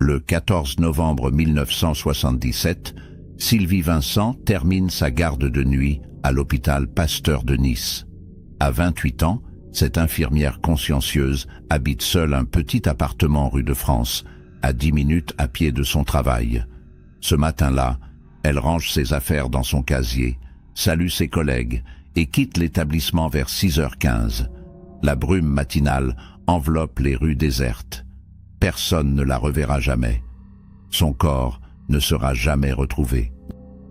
Le 14 novembre 1977, Sylvie Vincent termine sa garde de nuit à l'hôpital Pasteur de Nice. À 28 ans, cette infirmière consciencieuse habite seule un petit appartement rue de France, à 10 minutes à pied de son travail. Ce matin-là, elle range ses affaires dans son casier, salue ses collègues et quitte l'établissement vers 6h15. La brume matinale enveloppe les rues désertes. Personne ne la reverra jamais. Son corps ne sera jamais retrouvé.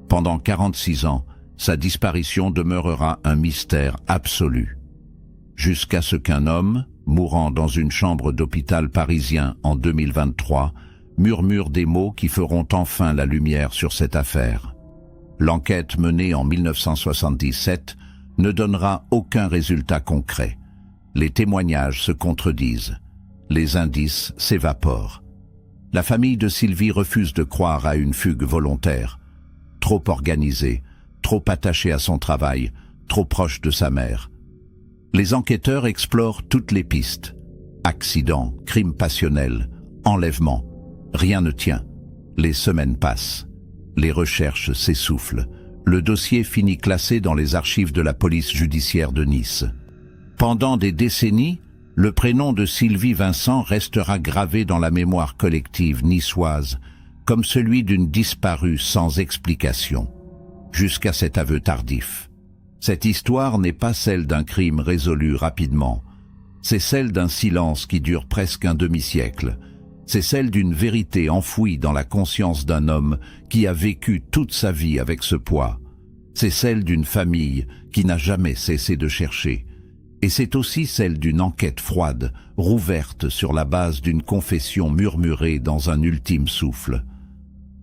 Pendant 46 ans, sa disparition demeurera un mystère absolu. Jusqu'à ce qu'un homme, mourant dans une chambre d'hôpital parisien en 2023, murmure des mots qui feront enfin la lumière sur cette affaire. L'enquête menée en 1977 ne donnera aucun résultat concret. Les témoignages se contredisent. Les indices s'évaporent. La famille de Sylvie refuse de croire à une fugue volontaire. Trop organisée, trop attachée à son travail, trop proche de sa mère. Les enquêteurs explorent toutes les pistes. Accidents, crimes passionnels, enlèvements. Rien ne tient. Les semaines passent. Les recherches s'essoufflent. Le dossier finit classé dans les archives de la police judiciaire de Nice. Pendant des décennies, le prénom de Sylvie Vincent restera gravé dans la mémoire collective niçoise comme celui d'une disparue sans explication. Jusqu'à cet aveu tardif. Cette histoire n'est pas celle d'un crime résolu rapidement. C'est celle d'un silence qui dure presque un demi-siècle. C'est celle d'une vérité enfouie dans la conscience d'un homme qui a vécu toute sa vie avec ce poids. C'est celle d'une famille qui n'a jamais cessé de chercher. Et c'est aussi celle d'une enquête froide, rouverte sur la base d'une confession murmurée dans un ultime souffle.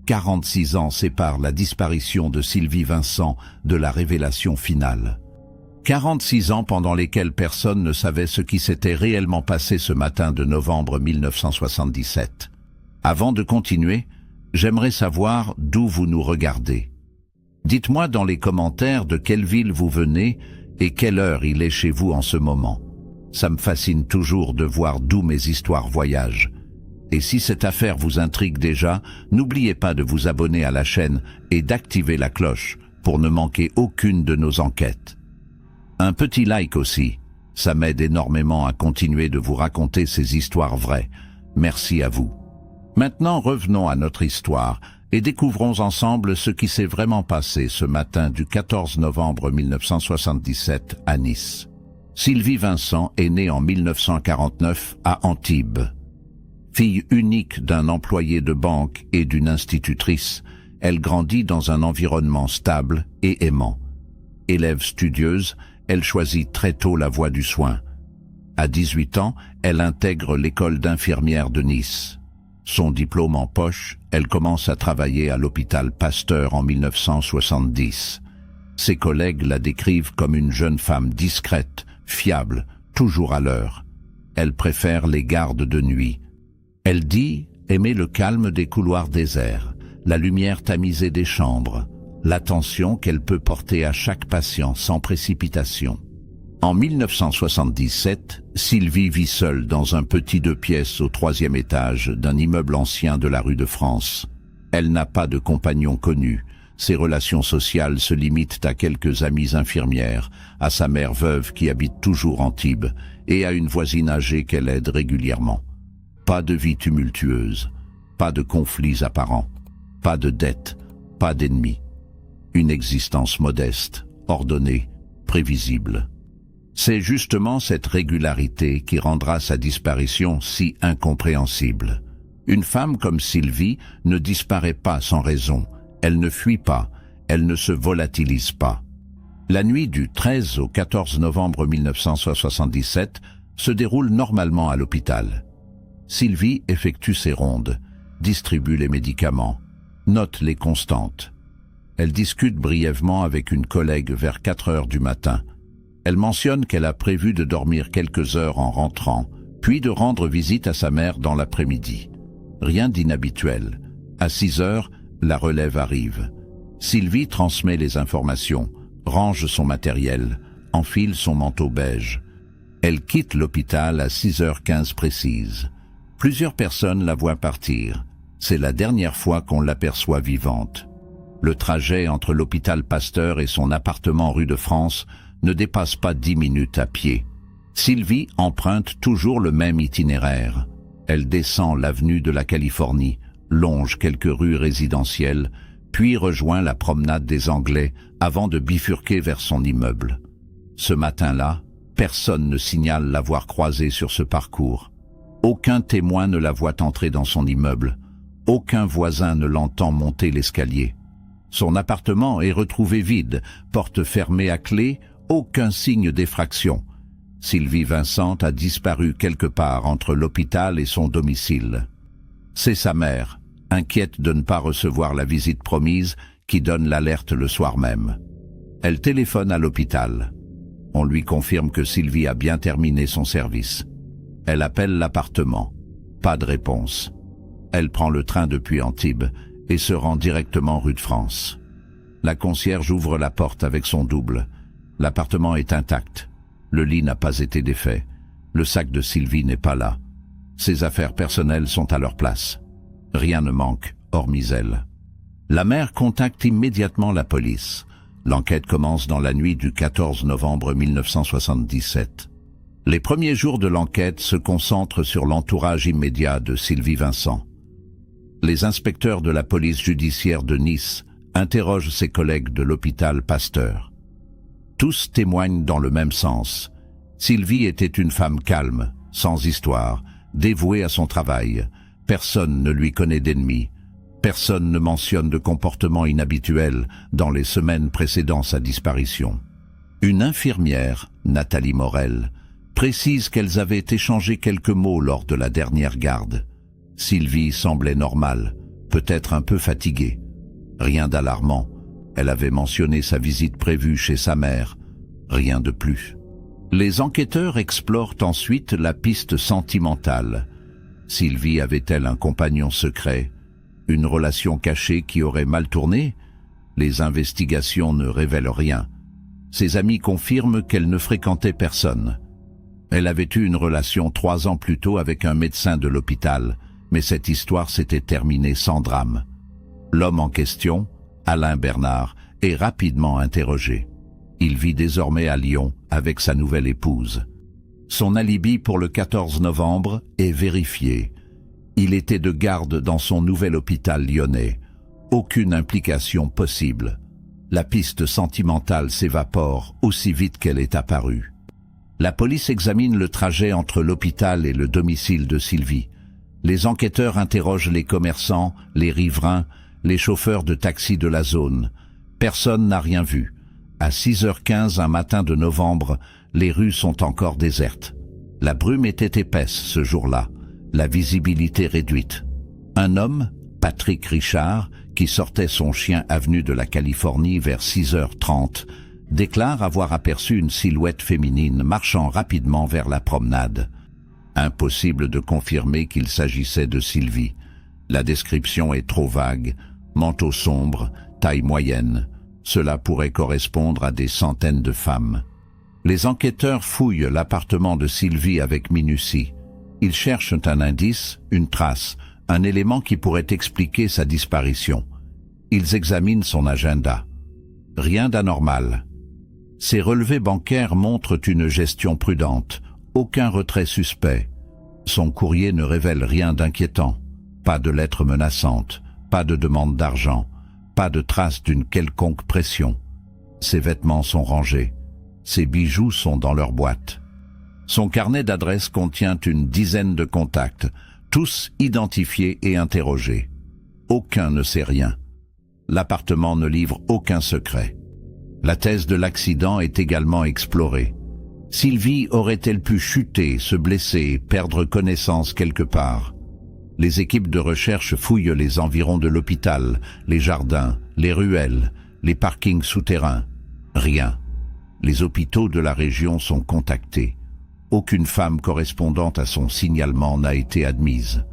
46 ans séparent la disparition de Sylvie Vincent de la révélation finale. 46 ans pendant lesquels personne ne savait ce qui s'était réellement passé ce matin de novembre 1977. Avant de continuer, j'aimerais savoir d'où vous nous regardez. Dites-moi dans les commentaires de quelle ville vous venez et quelle heure il est chez vous en ce moment. Ça me fascine toujours de voir d'où mes histoires voyagent. Et si cette affaire vous intrigue déjà, n'oubliez pas de vous abonner à la chaîne et d'activer la cloche pour ne manquer aucune de nos enquêtes. Un petit like aussi, ça m'aide énormément à continuer de vous raconter ces histoires vraies. Merci à vous. Maintenant revenons à notre histoire et découvrons ensemble ce qui s'est vraiment passé ce matin du 14 novembre 1977 à Nice. Sylvie Vincent est née en 1949 à Antibes. Fille unique d'un employé de banque et d'une institutrice, elle grandit dans un environnement stable et aimant. Élève studieuse, elle choisit très tôt la voie du soin. À 18 ans, elle intègre l'école d'infirmière de Nice. Son diplôme en poche, elle commence à travailler à l'hôpital Pasteur en 1970. Ses collègues la décrivent comme une jeune femme discrète, fiable, toujours à l'heure. Elle préfère les gardes de nuit. Elle dit aimer le calme des couloirs déserts, la lumière tamisée des chambres, l'attention qu'elle peut porter à chaque patient sans précipitation. En 1977, Sylvie vit seule dans un petit 2 pièces au 3e étage d'un immeuble ancien de la rue de France. Elle n'a pas de compagnon connu. Ses relations sociales se limitent à quelques amies infirmières, à sa mère veuve qui habite toujours Antibes et à une voisine âgée qu'elle aide régulièrement. Pas de vie tumultueuse, pas de conflits apparents, pas de dettes, pas d'ennemis. Une existence modeste, ordonnée, prévisible. C'est justement cette régularité qui rendra sa disparition si incompréhensible. Une femme comme Sylvie ne disparaît pas sans raison, elle ne fuit pas, elle ne se volatilise pas. La nuit du 13 au 14 novembre 1977 se déroule normalement à l'hôpital. Sylvie effectue ses rondes, distribue les médicaments, note les constantes. Elle discute brièvement avec une collègue vers 4 heures du matin. Elle mentionne qu'elle a prévu de dormir quelques heures en rentrant, puis de rendre visite à sa mère dans l'après-midi. Rien d'inhabituel. À 6 heures, la relève arrive. Sylvie transmet les informations, range son matériel, enfile son manteau beige. Elle quitte l'hôpital à 6h15 précise. Plusieurs personnes la voient partir. C'est la dernière fois qu'on l'aperçoit vivante. Le trajet entre l'hôpital Pasteur et son appartement rue de France ne dépasse pas 10 minutes à pied. Sylvie emprunte toujours le même itinéraire. Elle descend l'avenue de la Californie, longe quelques rues résidentielles, puis rejoint la promenade des Anglais avant de bifurquer vers son immeuble. Ce matin-là, personne ne signale l'avoir croisée sur ce parcours. Aucun témoin ne la voit entrer dans son immeuble. Aucun voisin ne l'entend monter l'escalier. Son appartement est retrouvé vide, porte fermée à clé, aucun signe d'effraction. Sylvie Vincent a disparu quelque part entre l'hôpital et son domicile. C'est sa mère, inquiète de ne pas recevoir la visite promise, qui donne l'alerte le soir même. Elle téléphone à l'hôpital. On lui confirme que Sylvie a bien terminé son service. Elle appelle l'appartement. Pas de réponse. Elle prend le train depuis Antibes et se rend directement rue de France. La concierge ouvre la porte avec son double. L'appartement est intact. Le lit n'a pas été défait. Le sac de Sylvie n'est pas là. Ses affaires personnelles sont à leur place. Rien ne manque, hormis elle. La mère contacte immédiatement la police. L'enquête commence dans la nuit du 14 novembre 1977. Les premiers jours de l'enquête se concentrent sur l'entourage immédiat de Sylvie Vincent. Les inspecteurs de la police judiciaire de Nice interrogent ses collègues de l'hôpital Pasteur. Tous témoignent dans le même sens. Sylvie était une femme calme, sans histoire, dévouée à son travail. Personne ne lui connaît d'ennemis. Personne ne mentionne de comportement inhabituel dans les semaines précédant sa disparition. Une infirmière, Nathalie Morel, précise qu'elles avaient échangé quelques mots lors de la dernière garde. Sylvie semblait normale, peut-être un peu fatiguée. Rien d'alarmant. Elle avait mentionné sa visite prévue chez sa mère. Rien de plus. Les enquêteurs explorent ensuite la piste sentimentale. Sylvie avait-elle un compagnon secret? Une relation cachée qui aurait mal tourné? Les investigations ne révèlent rien. Ses amis confirment qu'elle ne fréquentait personne. Elle avait eu une relation 3 ans plus tôt avec un médecin de l'hôpital, mais cette histoire s'était terminée sans drame. L'homme en question, Alain Bernard, est rapidement interrogé. Il vit désormais à Lyon avec sa nouvelle épouse. Son alibi pour le 14 novembre est vérifié. Il était de garde dans son nouvel hôpital lyonnais. Aucune implication possible. La piste sentimentale s'évapore aussi vite qu'elle est apparue. La police examine le trajet entre l'hôpital et le domicile de Sylvie. Les enquêteurs interrogent les commerçants, les riverains, les chauffeurs de taxi de la zone. Personne n'a rien vu. À 6h15 un matin de novembre, les rues sont encore désertes. La brume était épaisse ce jour-là, la visibilité réduite. Un homme, Patrick Richard, qui sortait son chien avenue de la Californie vers 6h30, déclare avoir aperçu une silhouette féminine marchant rapidement vers la promenade. Impossible de confirmer qu'il s'agissait de Sylvie. La description est trop vague. Manteau sombre, taille moyenne. Cela pourrait correspondre à des centaines de femmes. Les enquêteurs fouillent l'appartement de Sylvie avec minutie. Ils cherchent un indice, une trace, un élément qui pourrait expliquer sa disparition. Ils examinent son agenda. Rien d'anormal. Ses relevés bancaires montrent une gestion prudente, aucun retrait suspect. Son courrier ne révèle rien d'inquiétant, pas de lettres menaçantes, pas de demande d'argent, pas de trace d'une quelconque pression. Ses vêtements sont rangés, ses bijoux sont dans leur boîte. Son carnet d'adresses contient une dizaine de contacts, tous identifiés et interrogés. Aucun ne sait rien. L'appartement ne livre aucun secret. La thèse de l'accident est également explorée. Sylvie aurait-elle pu chuter, se blesser, perdre connaissance quelque part? Les équipes de recherche fouillent les environs de l'hôpital, les jardins, les ruelles, les parkings souterrains. Rien. Les hôpitaux de la région sont contactés. Aucune femme correspondant à son signalement n'a été admise.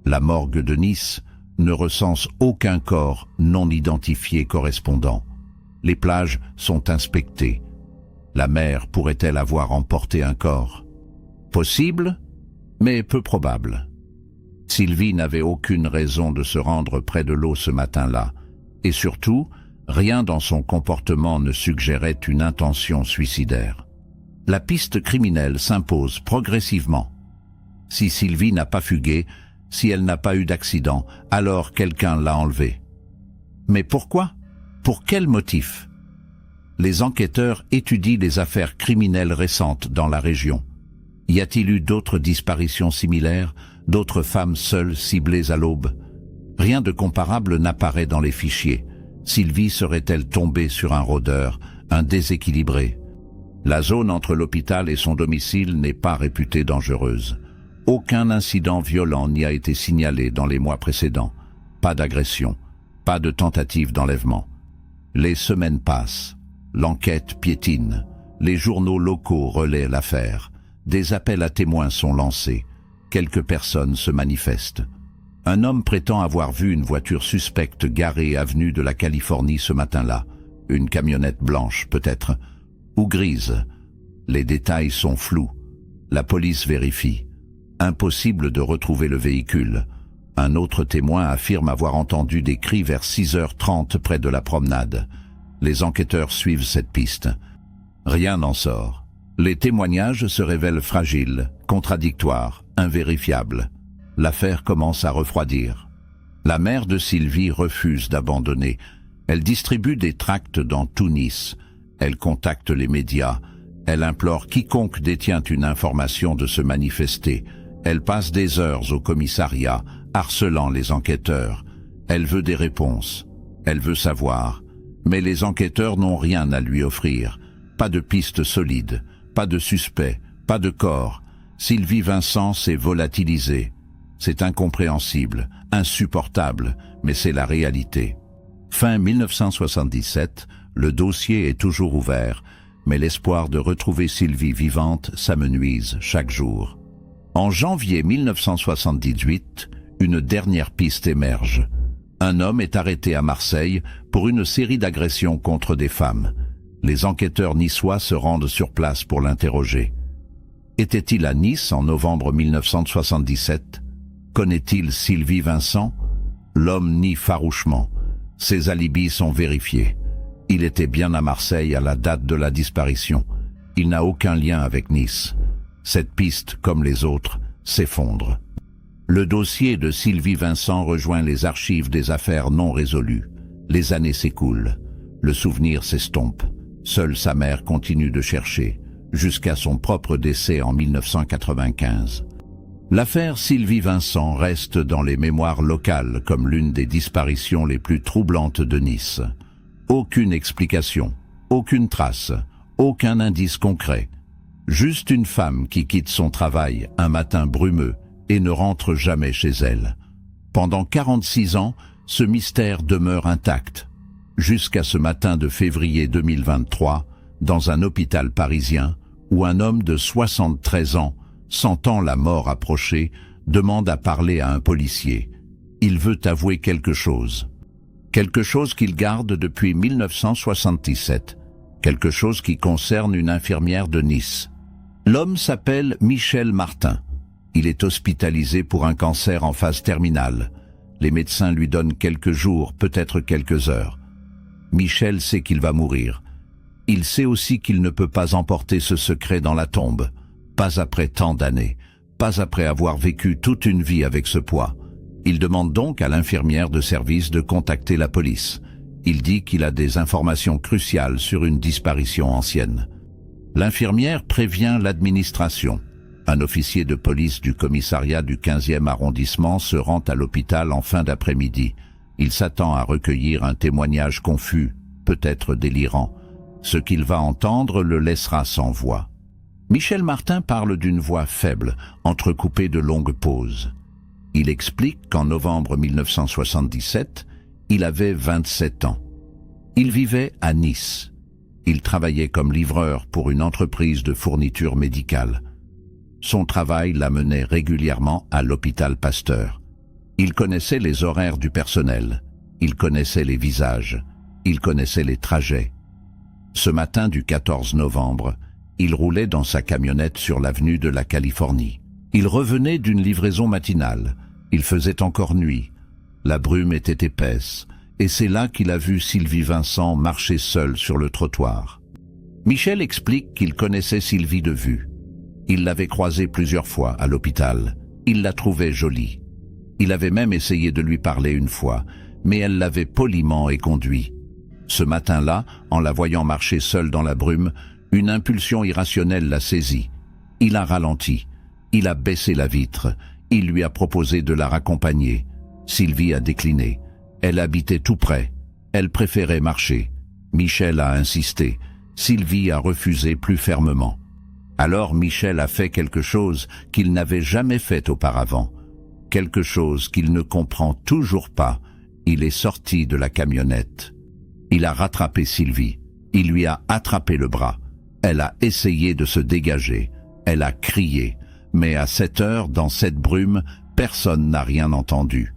La morgue de Nice ne recense aucun corps non identifié correspondant. Les plages sont inspectées. La mer pourrait-elle avoir emporté un corps? Possible, mais peu probable. Sylvie n'avait aucune raison de se rendre près de l'eau ce matin-là. Et surtout, rien dans son comportement ne suggérait une intention suicidaire. La piste criminelle s'impose progressivement. Si Sylvie n'a pas fugué, si elle n'a pas eu d'accident, alors quelqu'un l'a enlevée. Mais pourquoi? Pour quel motif? Les enquêteurs étudient les affaires criminelles récentes dans la région. Y a-t-il eu d'autres disparitions similaires, d'autres femmes seules ciblées à l'aube? Rien de comparable n'apparaît dans les fichiers. Sylvie serait-elle tombée sur un rôdeur, un déséquilibré? La zone entre l'hôpital et son domicile n'est pas réputée dangereuse. Aucun incident violent n'y a été signalé dans les mois précédents. Pas d'agression, pas de tentative d'enlèvement. Les semaines passent, l'enquête piétine, les journaux locaux relaient l'affaire, des appels à témoins sont lancés, quelques personnes se manifestent. Un homme prétend avoir vu une voiture suspecte garée avenue de la Californie ce matin-là, une camionnette blanche peut-être, ou grise. Les détails sont flous, la police vérifie. Impossible de retrouver le véhicule. Un autre témoin affirme avoir entendu des cris vers 6h30 près de la promenade. Les enquêteurs suivent cette piste. Rien n'en sort. Les témoignages se révèlent fragiles, contradictoires, invérifiables. L'affaire commence à refroidir. La mère de Sylvie refuse d'abandonner. Elle distribue des tracts dans tout Nice. Elle contacte les médias. Elle implore quiconque détient une information de se manifester. Elle passe des heures au commissariat, harcelant les enquêteurs. Elle veut des réponses. Elle veut savoir. Mais les enquêteurs n'ont rien à lui offrir. Pas de pistes solides, pas de suspects, pas de corps. Sylvie Vincent s'est volatilisée. C'est incompréhensible, insupportable, mais c'est la réalité. Fin 1977, le dossier est toujours ouvert, mais l'espoir de retrouver Sylvie vivante s'amenuise chaque jour. En janvier 1978, une dernière piste émerge. Un homme est arrêté à Marseille pour une série d'agressions contre des femmes. Les enquêteurs niçois se rendent sur place pour l'interroger. Était-il à Nice en novembre 1977? Connaît-il Sylvie Vincent? L'homme nie farouchement. Ses alibis sont vérifiés. Il était bien à Marseille à la date de la disparition. Il n'a aucun lien avec Nice. Cette piste, comme les autres, s'effondre. Le dossier de Sylvie Vincent rejoint les archives des affaires non résolues. Les années s'écoulent. Le souvenir s'estompe. Seule sa mère continue de chercher, jusqu'à son propre décès en 1995. L'affaire Sylvie Vincent reste dans les mémoires locales comme l'une des disparitions les plus troublantes de Nice. Aucune explication, aucune trace, aucun indice concret. Juste une femme qui quitte son travail un matin brumeux et ne rentre jamais chez elle. Pendant 46 ans, ce mystère demeure intact, jusqu'à ce matin de février 2023, dans un hôpital parisien, où un homme de 73 ans, sentant la mort approcher, demande à parler à un policier. Il veut avouer quelque chose qu'il garde depuis 1977, quelque chose qui concerne une infirmière de Nice. L'homme s'appelle Michel Martin. Il est hospitalisé pour un cancer en phase terminale. Les médecins lui donnent quelques jours, peut-être quelques heures. Michel sait qu'il va mourir. Il sait aussi qu'il ne peut pas emporter ce secret dans la tombe. Pas après tant d'années, pas après avoir vécu toute une vie avec ce poids. Il demande donc à l'infirmière de service de contacter la police. Il dit qu'il a des informations cruciales sur une disparition ancienne. L'infirmière prévient l'administration. Un officier de police du commissariat du 15e arrondissement se rend à l'hôpital en fin d'après-midi. Il s'attend à recueillir un témoignage confus, peut-être délirant. Ce qu'il va entendre le laissera sans voix. Michel Martin parle d'une voix faible, entrecoupée de longues pauses. Il explique qu'en novembre 1977, il avait 27 ans. Il vivait à Nice. Il travaillait comme livreur pour une entreprise de fourniture médicale. Son travail l'amenait régulièrement à l'hôpital Pasteur. Il connaissait les horaires du personnel. Il connaissait les visages. Il connaissait les trajets. Ce matin du 14 novembre, il roulait dans sa camionnette sur l'avenue de la Californie. Il revenait d'une livraison matinale. Il faisait encore nuit. La brume était épaisse, et c'est là qu'il a vu Sylvie Vincent marcher seule sur le trottoir. Michel explique qu'il connaissait Sylvie de vue. Il l'avait croisée plusieurs fois à l'hôpital. Il la trouvait jolie. Il avait même essayé de lui parler une fois, mais elle l'avait poliment éconduit. Ce matin-là, en la voyant marcher seule dans la brume, une impulsion irrationnelle l'a saisie. Il a ralenti. Il a baissé la vitre. Il lui a proposé de la raccompagner. Sylvie a décliné. Elle habitait tout près. Elle préférait marcher. Michel a insisté. Sylvie a refusé plus fermement. Alors Michel a fait quelque chose qu'il n'avait jamais fait auparavant. Quelque chose qu'il ne comprend toujours pas. Il est sorti de la camionnette. Il a rattrapé Sylvie. Il lui a attrapé le bras. Elle a essayé de se dégager. Elle a crié. Mais à cette heure, dans cette brume, personne n'a rien entendu.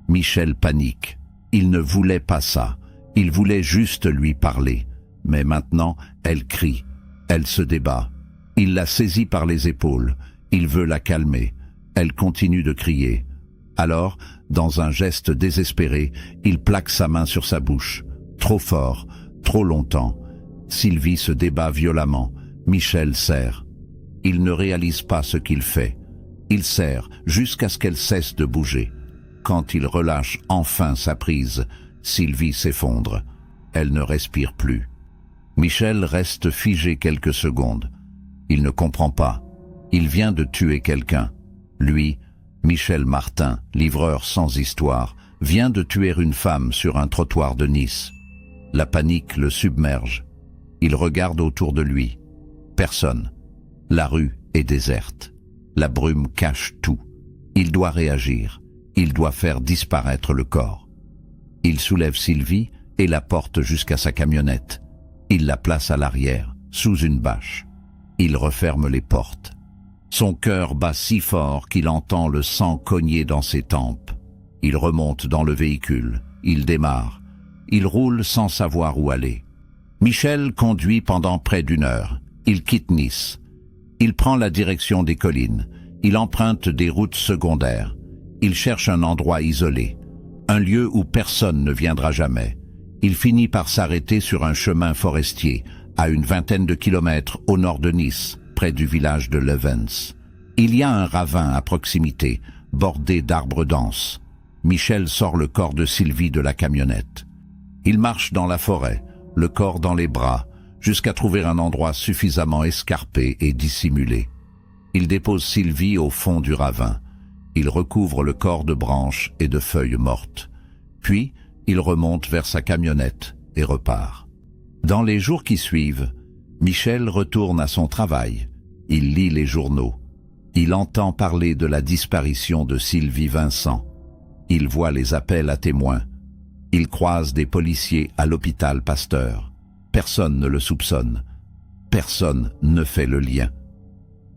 Michel panique. Il ne voulait pas ça. Il voulait juste lui parler. Mais maintenant, elle crie. Elle se débat. Il l'a saisie par les épaules. Il veut la calmer. Elle continue de crier. Alors, dans un geste désespéré, il plaque sa main sur sa bouche. Trop fort, trop longtemps. Sylvie se débat violemment. Michel serre. Il ne réalise pas ce qu'il fait. Il serre jusqu'à ce qu'elle cesse de bouger. Quand il relâche enfin sa prise, Sylvie s'effondre. Elle ne respire plus. Michel reste figé quelques secondes. Il ne comprend pas. Il vient de tuer quelqu'un. Lui, Michel Martin, livreur sans histoire, vient de tuer une femme sur un trottoir de Nice. La panique le submerge. Il regarde autour de lui. Personne. La rue est déserte. La brume cache tout. Il doit réagir. Il doit faire disparaître le corps. Il soulève Sylvie et la porte jusqu'à sa camionnette. Il la place à l'arrière, sous une bâche. Il referme les portes. Son cœur bat si fort qu'il entend le sang cogner dans ses tempes. Il remonte dans le véhicule. Il démarre. Il roule sans savoir où aller. Michel conduit pendant près d'1 heure. Il quitte Nice. Il prend la direction des collines. Il emprunte des routes secondaires. Il cherche un endroit isolé. Un lieu où personne ne viendra jamais. Il finit par s'arrêter sur un chemin forestier, à une 20aine de kilomètres au nord de Nice, près du village de Levens. Il y a un ravin à proximité, bordé d'arbres denses. Michel sort le corps de Sylvie de la camionnette. Il marche dans la forêt, le corps dans les bras, jusqu'à trouver un endroit suffisamment escarpé et dissimulé. Il dépose Sylvie au fond du ravin. Il recouvre le corps de branches et de feuilles mortes. Puis, il remonte vers sa camionnette et repart. Dans les jours qui suivent, Michel retourne à son travail. Il lit les journaux. Il entend parler de la disparition de Sylvie Vincent. Il voit les appels à témoins. Il croise des policiers à l'hôpital Pasteur. Personne ne le soupçonne. Personne ne fait le lien.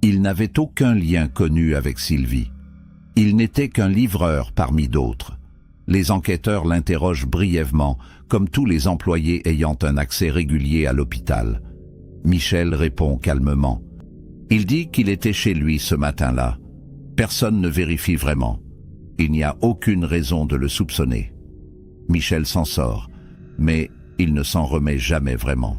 Il n'avait aucun lien connu avec Sylvie. Il n'était qu'un livreur parmi d'autres. Les enquêteurs l'interrogent brièvement, comme tous les employés ayant un accès régulier à l'hôpital. Michel répond calmement. Il dit qu'il était chez lui ce matin-là. Personne ne vérifie vraiment. Il n'y a aucune raison de le soupçonner. Michel s'en sort, mais il ne s'en remet jamais vraiment.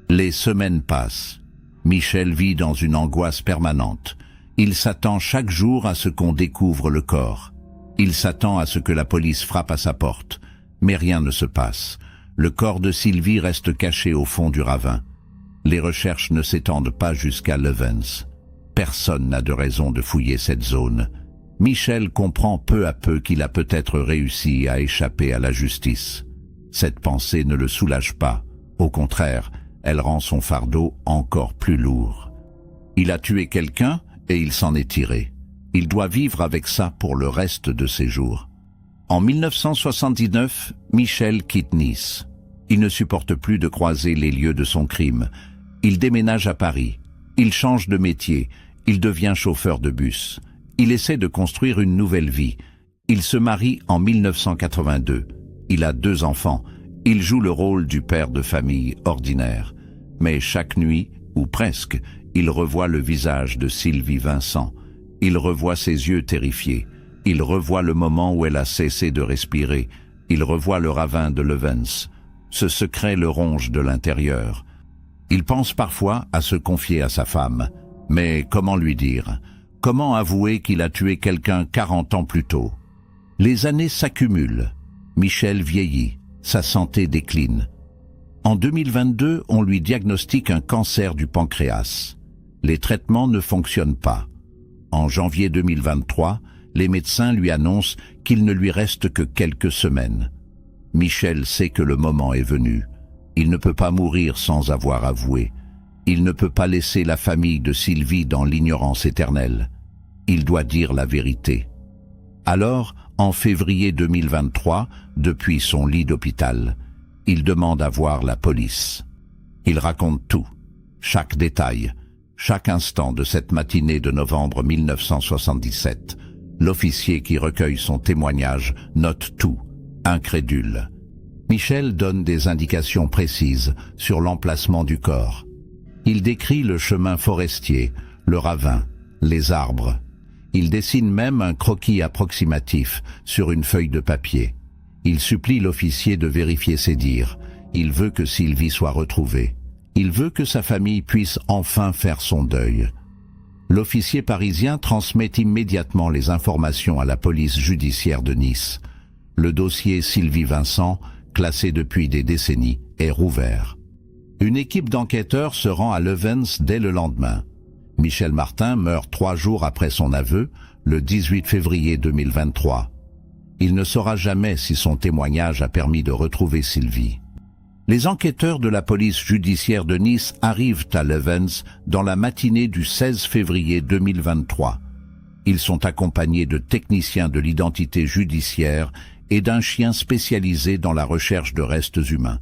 Les semaines passent. Michel vit dans une angoisse permanente. Il s'attend chaque jour à ce qu'on découvre le corps. Il s'attend à ce que la police frappe à sa porte. Mais rien ne se passe. Le corps de Sylvie reste caché au fond du ravin. Les recherches ne s'étendent pas jusqu'à Levens. Personne n'a de raison de fouiller cette zone. Michel comprend peu à peu qu'il a peut-être réussi à échapper à la justice. Cette pensée ne le soulage pas. Au contraire, elle rend son fardeau encore plus lourd. Il a tué quelqu'un et il s'en est tiré. Il doit vivre avec ça pour le reste de ses jours. En 1979, Michel quitte Nice. Il ne supporte plus de croiser les lieux de son crime. Il déménage à Paris. Il change de métier. Il devient chauffeur de bus. Il essaie de construire une nouvelle vie. Il se marie en 1982. Il a 2 enfants. Il joue le rôle du père de famille ordinaire. Mais chaque nuit, ou presque, il revoit le visage de Sylvie Vincent. Il revoit ses yeux terrifiés. Il revoit le moment où elle a cessé de respirer. Il revoit le ravin de Levens. Ce secret le ronge de l'intérieur. Il pense parfois à se confier à sa femme. Mais comment lui dire? Comment avouer qu'il a tué quelqu'un 40 ans plus tôt? Les années s'accumulent. Michel vieillit. Sa santé décline. En 2022, on lui diagnostique un cancer du pancréas. Les traitements ne fonctionnent pas. En janvier 2023, les médecins lui annoncent qu'il ne lui reste que quelques semaines. Michel sait que le moment est venu. Il ne peut pas mourir sans avoir avoué. Il ne peut pas laisser la famille de Sylvie dans l'ignorance éternelle. Il doit dire la vérité. Alors, en février 2023, depuis son lit d'hôpital, il demande à voir la police. Il raconte tout, chaque détail, chaque instant de cette matinée de novembre 1977. L'officier qui recueille son témoignage note tout, incrédule. Michel donne des indications précises sur l'emplacement du corps. Il décrit le chemin forestier, le ravin, les arbres. Il dessine même un croquis approximatif sur une feuille de papier. Il supplie l'officier de vérifier ses dires. Il veut que Sylvie soit retrouvée. Il veut que sa famille puisse enfin faire son deuil. L'officier parisien transmet immédiatement les informations à la police judiciaire de Nice. Le dossier Sylvie Vincent, classé depuis des décennies, est rouvert. Une équipe d'enquêteurs se rend à Levens dès le lendemain. Michel Martin meurt 3 jours après son aveu, le 18 février 2023. Il ne saura jamais si son témoignage a permis de retrouver Sylvie. Les enquêteurs de la police judiciaire de Nice arrivent à Levens dans la matinée du 16 février 2023. Ils sont accompagnés de techniciens de l'identité judiciaire et d'un chien spécialisé dans la recherche de restes humains.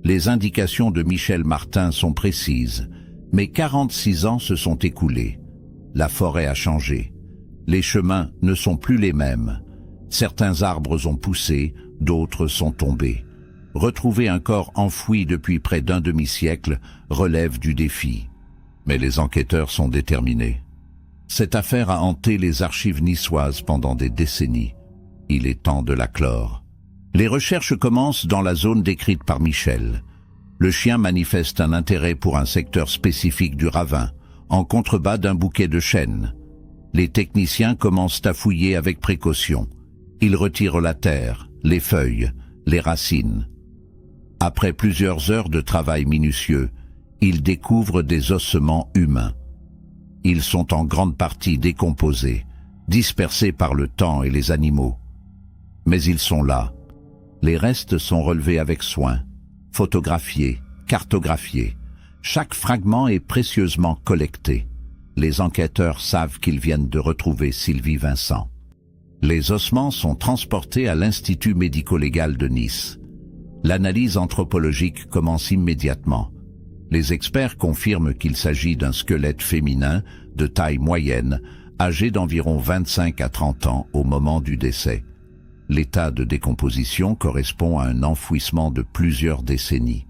Les indications de Michel Martin sont précises, mais 46 ans se sont écoulés. La forêt a changé. Les chemins ne sont plus les mêmes. Certains arbres ont poussé, d'autres sont tombés. Retrouver un corps enfoui depuis près d'un demi-siècle relève du défi. Mais les enquêteurs sont déterminés. Cette affaire a hanté les archives niçoises pendant des décennies. Il est temps de la clore. Les recherches commencent dans la zone décrite par Michel. Le chien manifeste un intérêt pour un secteur spécifique du ravin, en contrebas d'un bouquet de chênes. Les techniciens commencent à fouiller avec précaution. Ils retirent la terre, les feuilles, les racines. Après plusieurs heures de travail minutieux, ils découvrent des ossements humains. Ils sont en grande partie décomposés, dispersés par le temps et les animaux. Mais ils sont là. Les restes sont relevés avec soin, photographiés, cartographiés. Chaque fragment est précieusement collecté. Les enquêteurs savent qu'ils viennent de retrouver Sylvie Vincent. Les ossements sont transportés à l'Institut médico-légal de Nice. L'analyse anthropologique commence immédiatement. Les experts confirment qu'il s'agit d'un squelette féminin de taille moyenne, âgé d'environ 25 à 30 ans au moment du décès. L'état de décomposition correspond à un enfouissement de plusieurs décennies.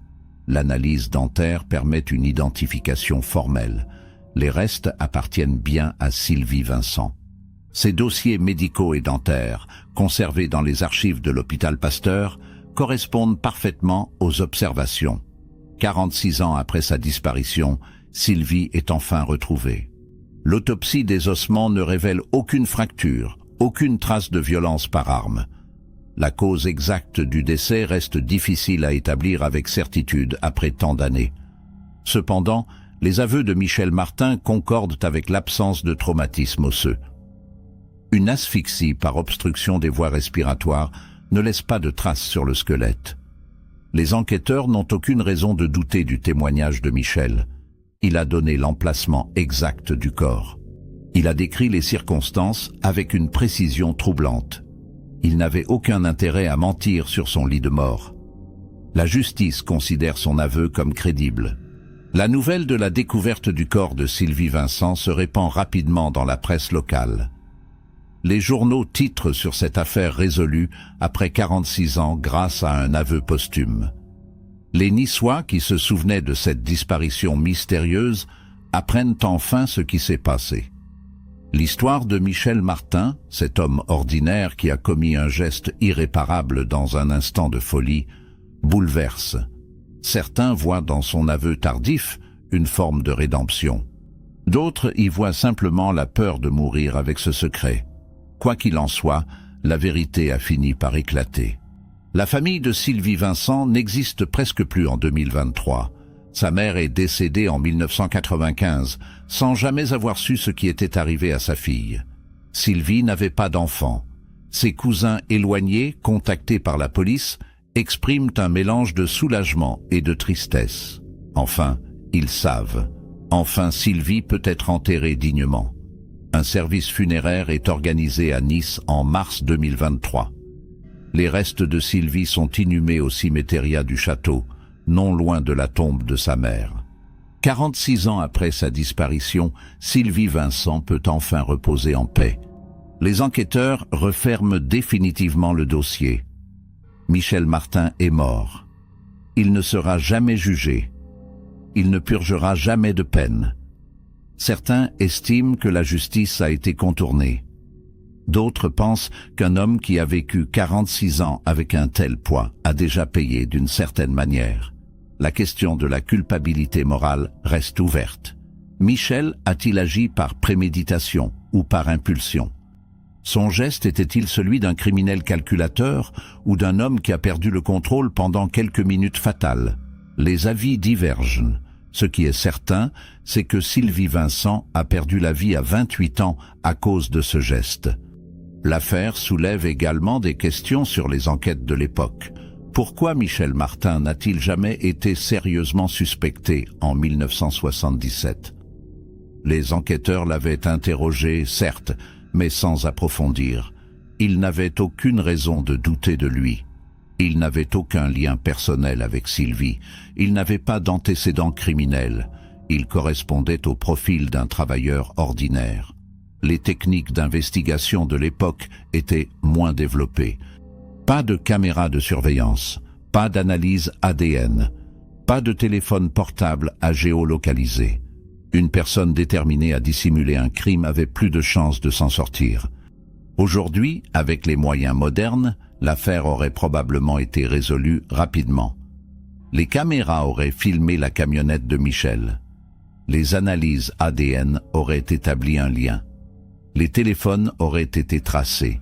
L'analyse dentaire permet une identification formelle. Les restes appartiennent bien à Sylvie Vincent. Ces dossiers médicaux et dentaires, conservés dans les archives de l'hôpital Pasteur, correspondent parfaitement aux observations. 46 ans après sa disparition, Sylvie est enfin retrouvée. L'autopsie des ossements ne révèle aucune fracture, aucune trace de violence par arme. La cause exacte du décès reste difficile à établir avec certitude après tant d'années. Cependant, les aveux de Michel Martin concordent avec l'absence de traumatisme osseux. Une asphyxie par obstruction des voies respiratoires ne laisse pas de traces sur le squelette. Les enquêteurs n'ont aucune raison de douter du témoignage de Michel. Il a donné l'emplacement exact du corps. Il a décrit les circonstances avec une précision troublante. Il n'avait aucun intérêt à mentir sur son lit de mort. La justice considère son aveu comme crédible. La nouvelle de la découverte du corps de Sylvie Vincent se répand rapidement dans la presse locale. Les journaux titrent sur cette affaire résolue après 46 ans grâce à un aveu posthume. Les Niçois qui se souvenaient de cette disparition mystérieuse apprennent enfin ce qui s'est passé. L'histoire de Michel Martin, cet homme ordinaire qui a commis un geste irréparable dans un instant de folie, bouleverse. Certains voient dans son aveu tardif une forme de rédemption. D'autres y voient simplement la peur de mourir avec ce secret. Quoi qu'il en soit, la vérité a fini par éclater. La famille de Sylvie Vincent n'existe presque plus en 2023. Sa mère est décédée en 1995, sans jamais avoir su ce qui était arrivé à sa fille. Sylvie n'avait pas d'enfant. Ses cousins éloignés, contactés par la police, expriment un mélange de soulagement et de tristesse. Enfin, ils savent. Enfin, Sylvie peut être enterrée dignement. Un service funéraire est organisé à Nice en mars 2023. Les restes de Sylvie sont inhumés au cimetière du château, non loin de la tombe de sa mère. 46 ans après sa disparition, Sylvie Vincent peut enfin reposer en paix. Les enquêteurs referment définitivement le dossier. Michel Martin est mort. Il ne sera jamais jugé. Il ne purgera jamais de peine. Certains estiment que la justice a été contournée. D'autres pensent qu'un homme qui a vécu 46 ans avec un tel poids a déjà payé d'une certaine manière. La question de la culpabilité morale reste ouverte. Michel a-t-il agi par préméditation ou par impulsion? Son geste était-il celui d'un criminel calculateur ou d'un homme qui a perdu le contrôle pendant quelques minutes fatales? Les avis divergent. Ce qui est certain, c'est que Sylvie Vincent a perdu la vie à 28 ans à cause de ce geste. L'affaire soulève également des questions sur les enquêtes de l'époque. Pourquoi Michel Martin n'a-t-il jamais été sérieusement suspecté en 1977? Les enquêteurs l'avaient interrogé, certes, mais sans approfondir. Ils n'avaient aucune raison de douter de lui. Il n'avait aucun lien personnel avec Sylvie. Il n'avait pas d'antécédents criminels. Il correspondait au profil d'un travailleur ordinaire. Les techniques d'investigation de l'époque étaient moins développées. Pas de caméra de surveillance, pas d'analyse ADN, pas de téléphone portable à géolocaliser. Une personne déterminée à dissimuler un crime avait plus de chances de s'en sortir. Aujourd'hui, avec les moyens modernes, l'affaire aurait probablement été résolue rapidement. Les caméras auraient filmé la camionnette de Michel. Les analyses ADN auraient établi un lien. Les téléphones auraient été tracés.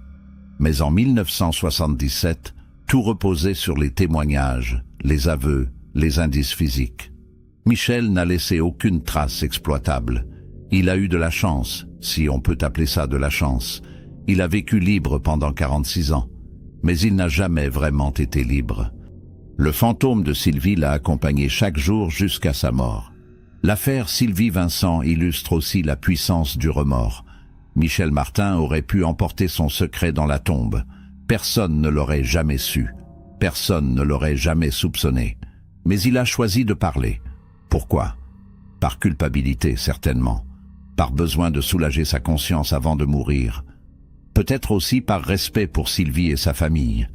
Mais en 1977, tout reposait sur les témoignages, les aveux, les indices physiques. Michel n'a laissé aucune trace exploitable. Il a eu de la chance, si on peut appeler ça de la chance. Il a vécu libre pendant 46 ans, mais il n'a jamais vraiment été libre. Le fantôme de Sylvie l'a accompagné chaque jour jusqu'à sa mort. L'affaire Sylvie Vincent illustre aussi la puissance du remords. Michel Martin aurait pu emporter son secret dans la tombe. Personne ne l'aurait jamais su. Personne ne l'aurait jamais soupçonné. Mais il a choisi de parler. Pourquoi? Par culpabilité, certainement. Par besoin de soulager sa conscience avant de mourir. Peut-être aussi par respect pour Sylvie et sa famille.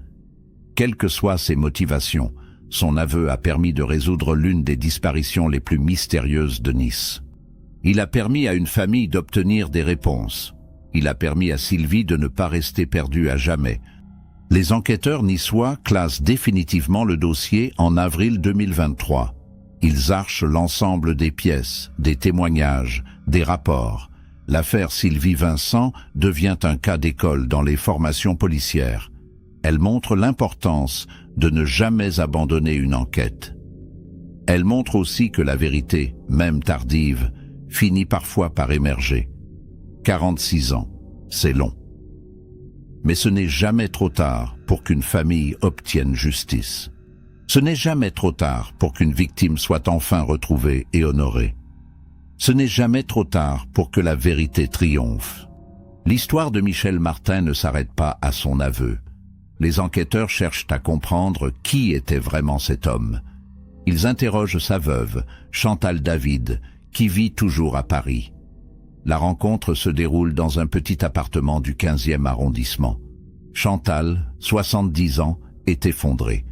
Quelles que soient ses motivations, son aveu a permis de résoudre l'une des disparitions les plus mystérieuses de Nice. Il a permis à une famille d'obtenir des réponses. Il a permis à Sylvie de ne pas rester perdue à jamais. Les enquêteurs niçois classent définitivement le dossier en avril 2023. Ils archent l'ensemble des pièces, des témoignages, des rapports. L'affaire Sylvie Vincent devient un cas d'école dans les formations policières. Elle montre l'importance de ne jamais abandonner une enquête. Elle montre aussi que la vérité, même tardive, finit parfois par émerger. 46 ans, c'est long. Mais ce n'est jamais trop tard pour qu'une famille obtienne justice. Ce n'est jamais trop tard pour qu'une victime soit enfin retrouvée et honorée. Ce n'est jamais trop tard pour que la vérité triomphe. L'histoire de Michel Martin ne s'arrête pas à son aveu. Les enquêteurs cherchent à comprendre qui était vraiment cet homme. Ils interrogent sa veuve, Chantal David, qui vit toujours à Paris. La rencontre se déroule dans un petit appartement du 15e arrondissement. Chantal, 70 ans, est effondrée.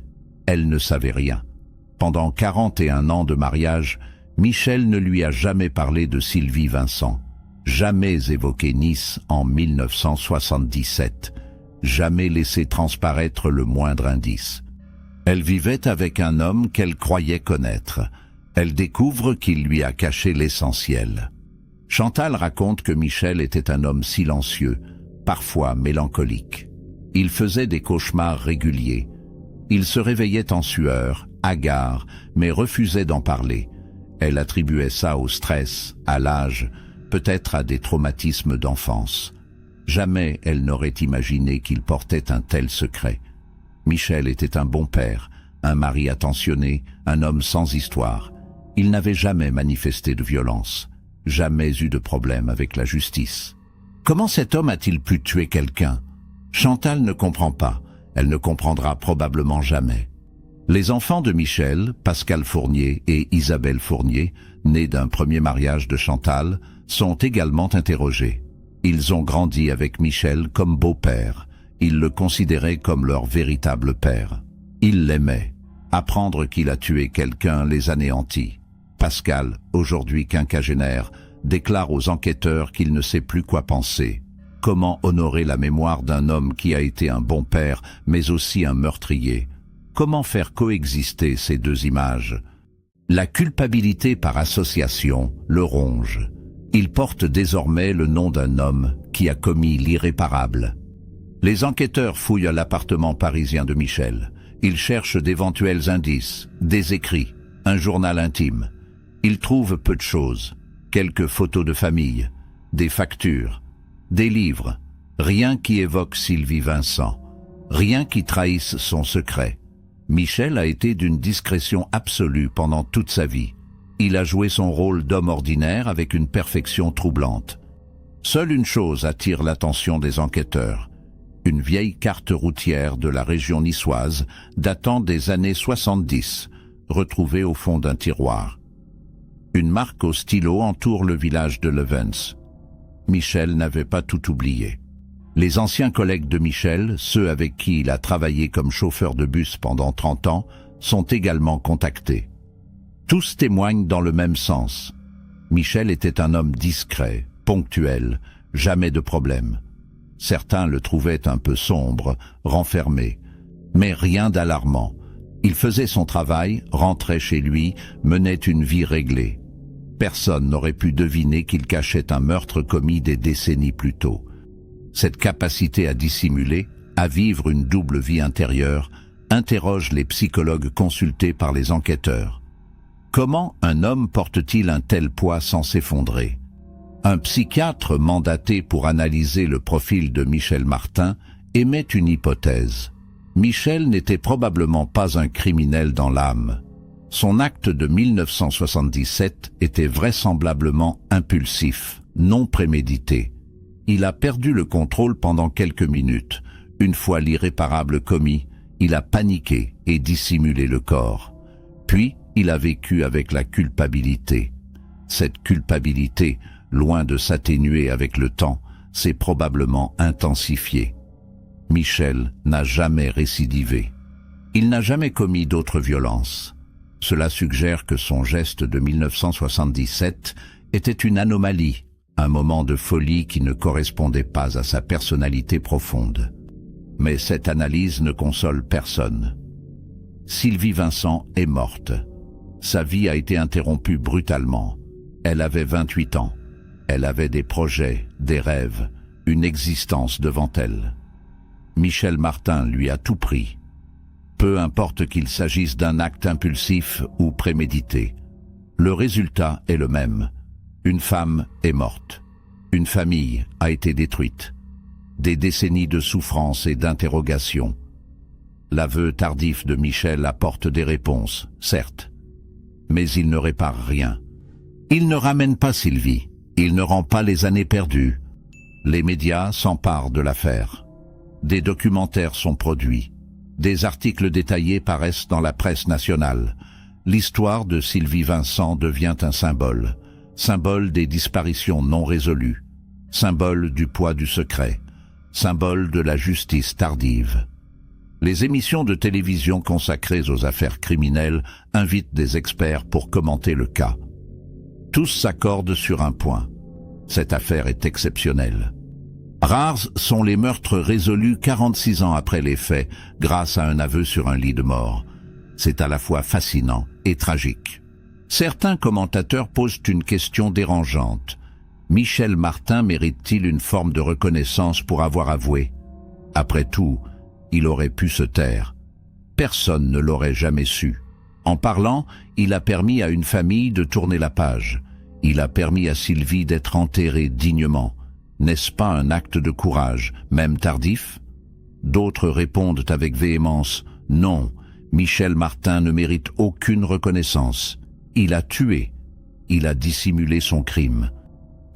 Elle ne savait rien. Pendant 41 ans de mariage, Michel ne lui a jamais parlé de Sylvie Vincent. Jamais évoqué Nice en 1977. Jamais laissé transparaître le moindre indice. Elle vivait avec un homme qu'elle croyait connaître. Elle découvre qu'il lui a caché l'essentiel. Chantal raconte que Michel était un homme silencieux, parfois mélancolique. Il faisait des cauchemars réguliers. Il se réveillait en sueur, hagard, mais refusait d'en parler. Elle attribuait ça au stress, à l'âge, peut-être à des traumatismes d'enfance. Jamais elle n'aurait imaginé qu'il portait un tel secret. Michel était un bon père, un mari attentionné, un homme sans histoire. Il n'avait jamais manifesté de violence, jamais eu de problème avec la justice. Comment cet homme a-t-il pu tuer quelqu'un? Chantal ne comprend pas, elle ne comprendra probablement jamais. Les enfants de Michel, Pascal Fournier et Isabelle Fournier, nés d'un premier mariage de Chantal, sont également interrogés. Ils ont grandi avec Michel comme beau-père. Ils le considéraient comme leur véritable père. Ils l'aimaient. Apprendre qu'il a tué quelqu'un les anéantit. Pascal, aujourd'hui quinquagénaire, déclare aux enquêteurs qu'il ne sait plus quoi penser. Comment honorer la mémoire d'un homme qui a été un bon père, mais aussi un meurtrier? Comment faire coexister ces deux images? La culpabilité par association le ronge. Il porte désormais le nom d'un homme qui a commis l'irréparable. Les enquêteurs fouillent l'appartement parisien de Michel. Ils cherchent d'éventuels indices, des écrits, un journal intime. Ils trouvent peu de choses, quelques photos de famille, des factures, des livres, rien qui évoque Sylvie Vincent, rien qui trahisse son secret. Michel a été d'une discrétion absolue pendant toute sa vie. Il a joué son rôle d'homme ordinaire avec une perfection troublante. Seule une chose attire l'attention des enquêteurs. Une vieille carte routière de la région niçoise datant des années 70, retrouvée au fond d'un tiroir. Une marque au stylo entoure le village de Levens. Michel n'avait pas tout oublié. Les anciens collègues de Michel, ceux avec qui il a travaillé comme chauffeur de bus pendant 30 ans, sont également contactés. Tous témoignent dans le même sens. Michel était un homme discret, ponctuel, jamais de problème. Certains le trouvaient un peu sombre, renfermé, mais rien d'alarmant. Il faisait son travail, rentrait chez lui, menait une vie réglée. Personne n'aurait pu deviner qu'il cachait un meurtre commis des décennies plus tôt. Cette capacité à dissimuler, à vivre une double vie intérieure, interroge les psychologues consultés par les enquêteurs. Comment un homme porte-t-il un tel poids sans s'effondrer? Un psychiatre mandaté pour analyser le profil de Michel Martin émet une hypothèse. Michel n'était probablement pas un criminel dans l'âme. Son acte de 1977 était vraisemblablement impulsif, non prémédité. Il a perdu le contrôle pendant quelques minutes. Une fois l'irréparable commis, il a paniqué et dissimulé le corps. Puis, il a vécu avec la culpabilité. Cette culpabilité, loin de s'atténuer avec le temps, s'est probablement intensifiée. Michel n'a jamais récidivé. Il n'a jamais commis d'autres violences. Cela suggère que son geste de 1977 était une anomalie, un moment de folie qui ne correspondait pas à sa personnalité profonde. Mais cette analyse ne console personne. Sylvie Vincent est morte. Sa vie a été interrompue brutalement. Elle avait 28 ans. Elle avait des projets, des rêves, une existence devant elle. Michel Martin lui a tout pris. Peu importe qu'il s'agisse d'un acte impulsif ou prémédité. Le résultat est le même. Une femme est morte. Une famille a été détruite. Des décennies de souffrance et d'interrogation. L'aveu tardif de Michel apporte des réponses, certes. Mais il ne répare rien. Il ne ramène pas Sylvie. Il ne rend pas les années perdues. Les médias s'emparent de l'affaire. Des documentaires sont produits. Des articles détaillés paraissent dans la presse nationale. L'histoire de Sylvie Vincent devient un symbole. Symbole des disparitions non résolues. Symbole du poids du secret. Symbole de la justice tardive. Les émissions de télévision consacrées aux affaires criminelles invitent des experts pour commenter le cas. Tous s'accordent sur un point. Cette affaire est exceptionnelle. Rares sont les meurtres résolus 46 ans après les faits, grâce à un aveu sur un lit de mort. C'est à la fois fascinant et tragique. Certains commentateurs posent une question dérangeante. Michel Martin mérite-t-il une forme de reconnaissance pour avoir avoué? Après tout, il aurait pu se taire. Personne ne l'aurait jamais su. En parlant, il a permis à une famille de tourner la page. Il a permis à Sylvie d'être enterrée dignement. N'est-ce pas un acte de courage, même tardif? D'autres répondent avec véhémence « Non, Michel Martin ne mérite aucune reconnaissance. Il a tué. Il a dissimulé son crime.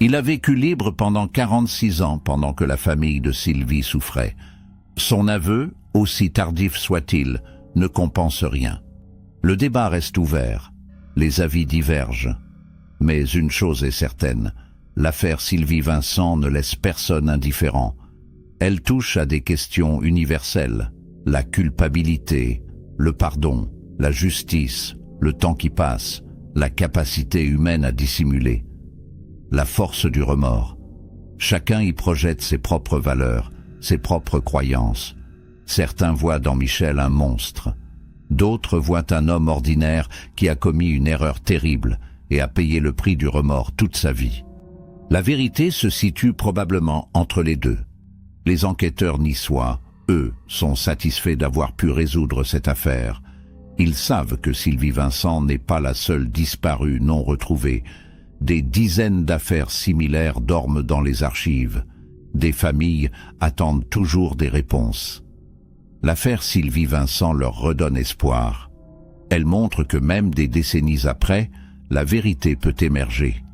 Il a vécu libre pendant 46 ans pendant que la famille de Sylvie souffrait. Son aveu, aussi tardif soit-il, ne compense rien. Le débat reste ouvert. Les avis divergent. Mais une chose est certaine, l'affaire Sylvie Vincent ne laisse personne indifférent. Elle touche à des questions universelles, la culpabilité, le pardon, la justice, le temps qui passe, la capacité humaine à dissimuler, la force du remords. Chacun y projette ses propres valeurs, ses propres croyances. Certains voient dans Michel un monstre. D'autres voient un homme ordinaire qui a commis une erreur terrible et a payé le prix du remords toute sa vie. La vérité se situe probablement entre les deux. Les enquêteurs niçois, eux, sont satisfaits d'avoir pu résoudre cette affaire. Ils savent que Sylvie Vincent n'est pas la seule disparue non retrouvée. Des dizaines d'affaires similaires dorment dans les archives. Des familles attendent toujours des réponses. L'affaire Sylvie Vincent leur redonne espoir. Elle montre que même des décennies après, la vérité peut émerger.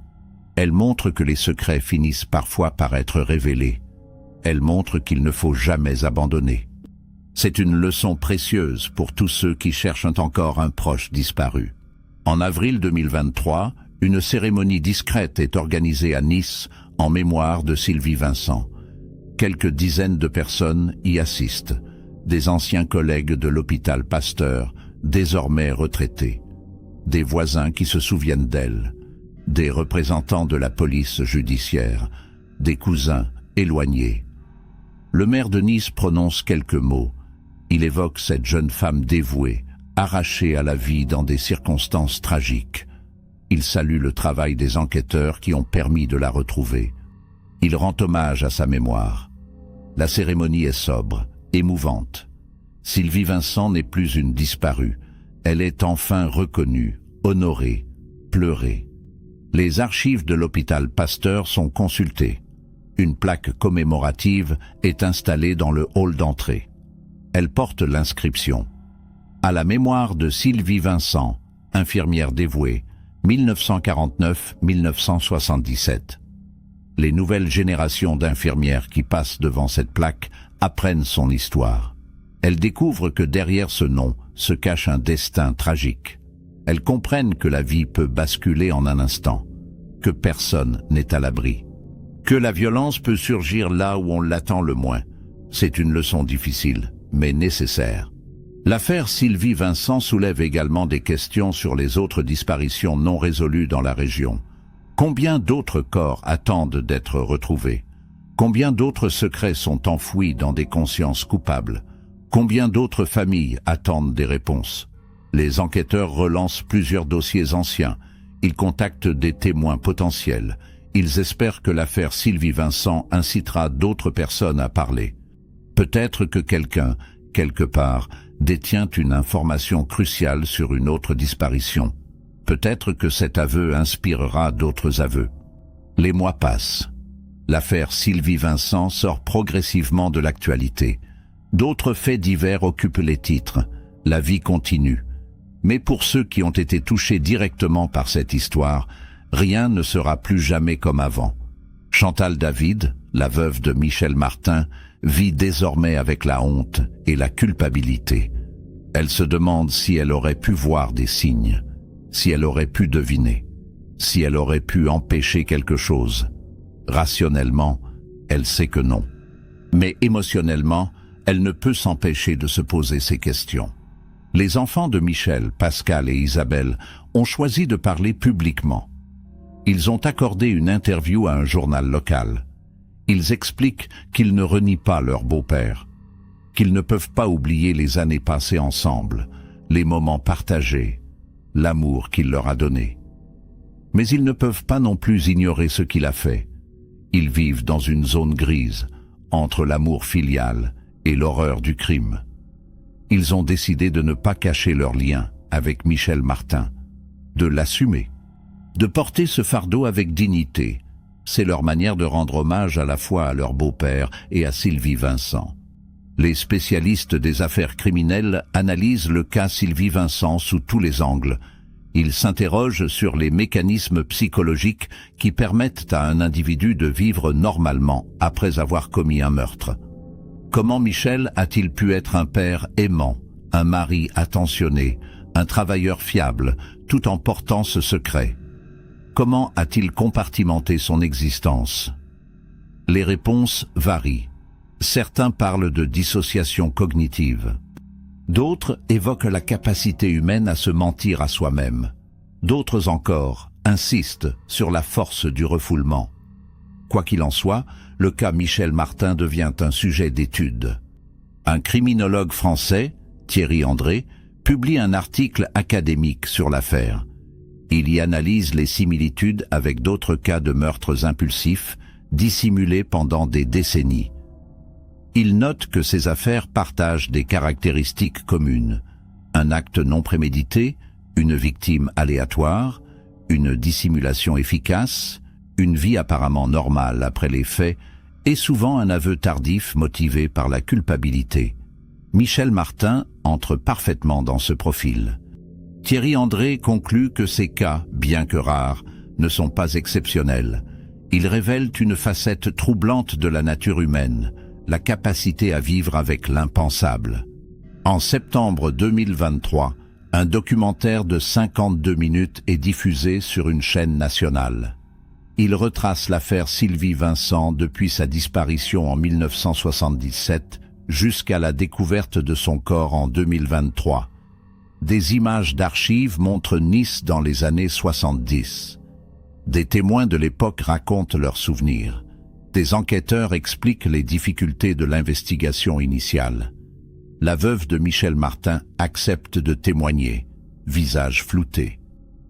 Elle montre que les secrets finissent parfois par être révélés. Elle montre qu'il ne faut jamais abandonner. C'est une leçon précieuse pour tous ceux qui cherchent encore un proche disparu. En avril 2023, une cérémonie discrète est organisée à Nice en mémoire de Sylvie Vincent. Quelques dizaines de personnes y assistent, des anciens collègues de l'hôpital Pasteur, désormais retraités, des voisins qui se souviennent d'elle, des représentants de la police judiciaire, des cousins éloignés. Le maire de Nice prononce quelques mots. Il évoque cette jeune femme dévouée, arrachée à la vie dans des circonstances tragiques. Il salue le travail des enquêteurs qui ont permis de la retrouver. Il rend hommage à sa mémoire. La cérémonie est sobre, émouvante. Sylvie Vincent n'est plus une disparue. Elle est enfin reconnue, honorée, pleurée. Les archives de l'hôpital Pasteur sont consultées. Une plaque commémorative est installée dans le hall d'entrée. Elle porte l'inscription « À la mémoire de Sylvie Vincent, infirmière dévouée, 1949-1977 ». Les nouvelles générations d'infirmières qui passent devant cette plaque apprennent son histoire. Elles découvrent que derrière ce nom se cache un destin tragique. Elles comprennent que la vie peut basculer en un instant, que personne n'est à l'abri, que la violence peut surgir là où on l'attend le moins. C'est une leçon difficile, mais nécessaire. L'affaire Sylvie Vincent soulève également des questions sur les autres disparitions non résolues dans la région. Combien d'autres corps attendent d'être retrouvés? Combien d'autres secrets sont enfouis dans des consciences coupables? Combien d'autres familles attendent des réponses? Les enquêteurs relancent plusieurs dossiers anciens. Ils contactent des témoins potentiels. Ils espèrent que l'affaire Sylvie Vincent incitera d'autres personnes à parler. Peut-être que quelqu'un, quelque part, détient une information cruciale sur une autre disparition. Peut-être que cet aveu inspirera d'autres aveux. Les mois passent. L'affaire Sylvie Vincent sort progressivement de l'actualité. D'autres faits divers occupent les titres. La vie continue. Mais pour ceux qui ont été touchés directement par cette histoire, rien ne sera plus jamais comme avant. Chantal David, la veuve de Michel Martin, vit désormais avec la honte et la culpabilité. Elle se demande si elle aurait pu voir des signes, si elle aurait pu deviner, si elle aurait pu empêcher quelque chose. Rationnellement, elle sait que non. Mais émotionnellement, elle ne peut s'empêcher de se poser ces questions. Les enfants de Michel, Pascal et Isabelle ont choisi de parler publiquement. Ils ont accordé une interview à un journal local. Ils expliquent qu'ils ne renient pas leur beau-père, qu'ils ne peuvent pas oublier les années passées ensemble, les moments partagés, l'amour qu'il leur a donné. Mais ils ne peuvent pas non plus ignorer ce qu'il a fait. Ils vivent dans une zone grise, entre l'amour filial et l'horreur du crime. Ils ont décidé de ne pas cacher leur lien avec Michel Martin, de l'assumer, de porter ce fardeau avec dignité. C'est leur manière de rendre hommage à la fois à leur beau-père et à Sylvie Vincent. Les spécialistes des affaires criminelles analysent le cas Sylvie Vincent sous tous les angles. Ils s'interrogent sur les mécanismes psychologiques qui permettent à un individu de vivre normalement après avoir commis un meurtre. Comment Michel a-t-il pu être un père aimant, un mari attentionné, un travailleur fiable, tout en portant ce secret? Comment a-t-il compartimenté son existence? Les réponses varient. Certains parlent de dissociation cognitive. D'autres évoquent la capacité humaine à se mentir à soi-même. D'autres encore insistent sur la force du refoulement. Quoi qu'il en soit, le cas Michel Martin devient un sujet d'étude. Un criminologue français, Thierry André, publie un article académique sur l'affaire. Il y analyse les similitudes avec d'autres cas de meurtres impulsifs, dissimulés pendant des décennies. Il note que ces affaires partagent des caractéristiques communes. Un acte non prémédité, une victime aléatoire, une dissimulation efficace, une vie apparemment normale après les faits, et souvent un aveu tardif motivé par la culpabilité. Michel Martin entre parfaitement dans ce profil. Thierry André conclut que ces cas, bien que rares, ne sont pas exceptionnels. Ils révèlent une facette troublante de la nature humaine, la capacité à vivre avec l'impensable. En septembre 2023, un documentaire de 52 minutes est diffusé sur une chaîne nationale. Il retrace l'affaire Sylvie Vincent depuis sa disparition en 1977 jusqu'à la découverte de son corps en 2023. Des images d'archives montrent Nice dans les années 70. Des témoins de l'époque racontent leurs souvenirs. Des enquêteurs expliquent les difficultés de l'investigation initiale. La veuve de Michel Martin accepte de témoigner, visage flouté.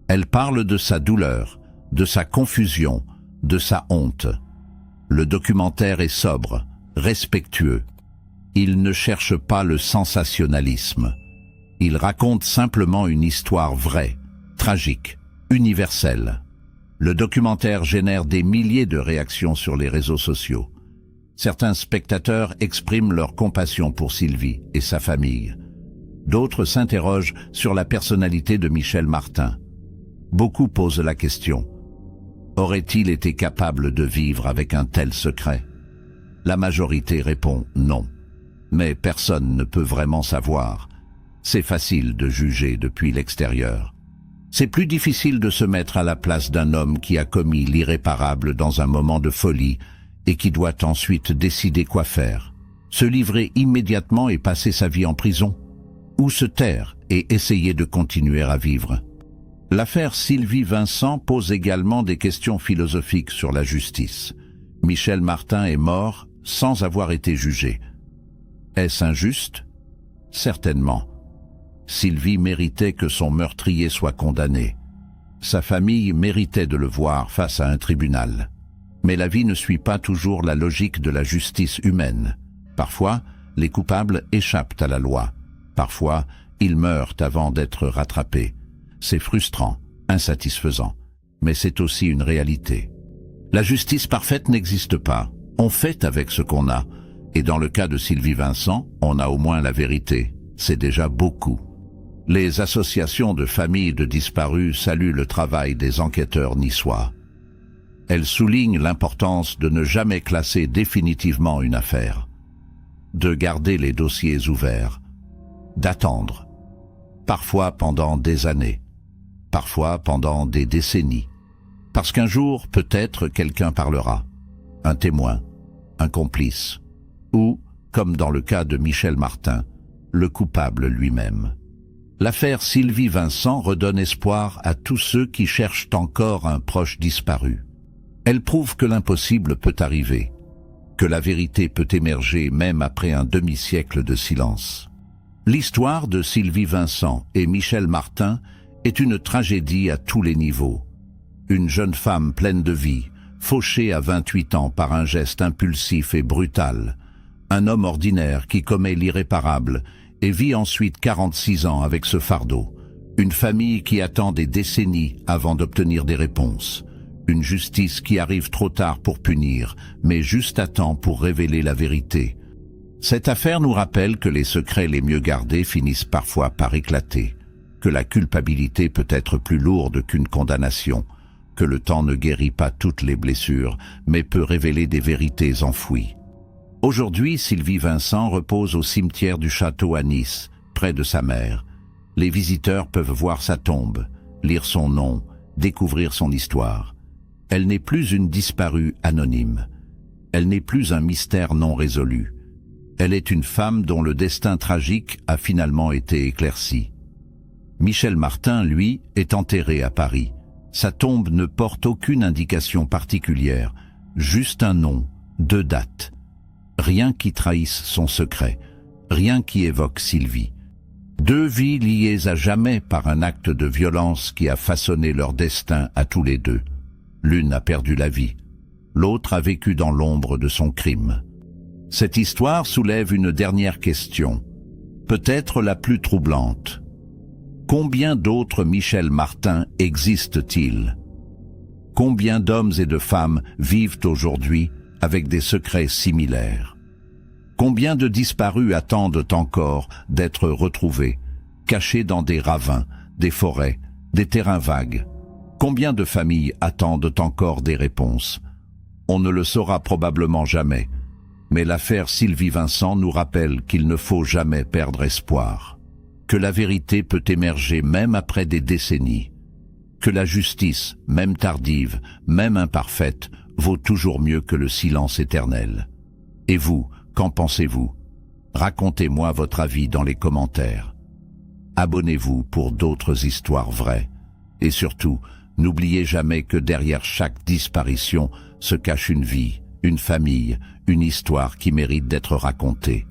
Elle parle de sa douleur, de sa confusion, de sa honte. Le documentaire est sobre, respectueux. Il ne cherche pas le sensationnalisme. Il raconte simplement une histoire vraie, tragique, universelle. Le documentaire génère des milliers de réactions sur les réseaux sociaux. Certains spectateurs expriment leur compassion pour Sylvie et sa famille. D'autres s'interrogent sur la personnalité de Michel Martin. Beaucoup posent la question: aurait-il été capable de vivre avec un tel secret? La majorité répond non. Mais personne ne peut vraiment savoir. C'est facile de juger depuis l'extérieur. C'est plus difficile de se mettre à la place d'un homme qui a commis l'irréparable dans un moment de folie et qui doit ensuite décider quoi faire. Se livrer immédiatement et passer sa vie en prison, ou se taire et essayer de continuer à vivre. L'affaire Sylvie Vincent pose également des questions philosophiques sur la justice. Michel Martin est mort sans avoir été jugé. Est-ce injuste? Certainement. Sylvie méritait que son meurtrier soit condamné. Sa famille méritait de le voir face à un tribunal. Mais la vie ne suit pas toujours la logique de la justice humaine. Parfois, les coupables échappent à la loi. Parfois, ils meurent avant d'être rattrapés. C'est frustrant, insatisfaisant, mais c'est aussi une réalité. La justice parfaite n'existe pas. On fait avec ce qu'on a. Et dans le cas de Sylvie Vincent, on a au moins la vérité. C'est déjà beaucoup. Les associations de familles de disparus saluent le travail des enquêteurs niçois. Elles soulignent l'importance de ne jamais classer définitivement une affaire, de garder les dossiers ouverts, d'attendre, parfois pendant des années, parfois pendant des décennies, parce qu'un jour, peut-être, quelqu'un parlera, un témoin, un complice, ou, comme dans le cas de Michel Martin, le coupable lui-même. L'affaire Sylvie Vincent redonne espoir à tous ceux qui cherchent encore un proche disparu. Elle prouve que l'impossible peut arriver, que la vérité peut émerger même après un demi-siècle de silence. L'histoire de Sylvie Vincent et Michel Martin est une tragédie à tous les niveaux. Une jeune femme pleine de vie, fauchée à 28 ans par un geste impulsif et brutal. Un homme ordinaire qui commet l'irréparable et vit ensuite 46 ans avec ce fardeau. Une famille qui attend des décennies avant d'obtenir des réponses. Une justice qui arrive trop tard pour punir, mais juste à temps pour révéler la vérité. Cette affaire nous rappelle que les secrets les mieux gardés finissent parfois par éclater, que la culpabilité peut être plus lourde qu'une condamnation, que le temps ne guérit pas toutes les blessures, mais peut révéler des vérités enfouies. Aujourd'hui, Sylvie Vincent repose au cimetière du château à Nice, près de sa mère. Les visiteurs peuvent voir sa tombe, lire son nom, découvrir son histoire. Elle n'est plus une disparue anonyme. Elle n'est plus un mystère non résolu. Elle est une femme dont le destin tragique a finalement été éclairci. Michel Martin, lui, est enterré à Paris. Sa tombe ne porte aucune indication particulière, juste un nom, 2 dates. Rien qui trahisse son secret, rien qui évoque Sylvie. 2 vies liées à jamais par un acte de violence qui a façonné leur destin à tous les deux. L'une a perdu la vie, l'autre a vécu dans l'ombre de son crime. Cette histoire soulève une dernière question, peut-être la plus troublante. Combien d'autres Michel Martin existent-ils? Combien d'hommes et de femmes vivent aujourd'hui avec des secrets similaires? Combien de disparus attendent encore d'être retrouvés, cachés dans des ravins, des forêts, des terrains vagues? Combien de familles attendent encore des réponses? On ne le saura probablement jamais, mais l'affaire Sylvie Vincent nous rappelle qu'il ne faut jamais perdre espoir, que la vérité peut émerger même après des décennies, que la justice, même tardive, même imparfaite, vaut toujours mieux que le silence éternel. Et vous, qu'en pensez-vous? Racontez-moi votre avis dans les commentaires. Abonnez-vous pour d'autres histoires vraies. Et surtout, n'oubliez jamais que derrière chaque disparition se cache une vie, une famille, une histoire qui mérite d'être racontée.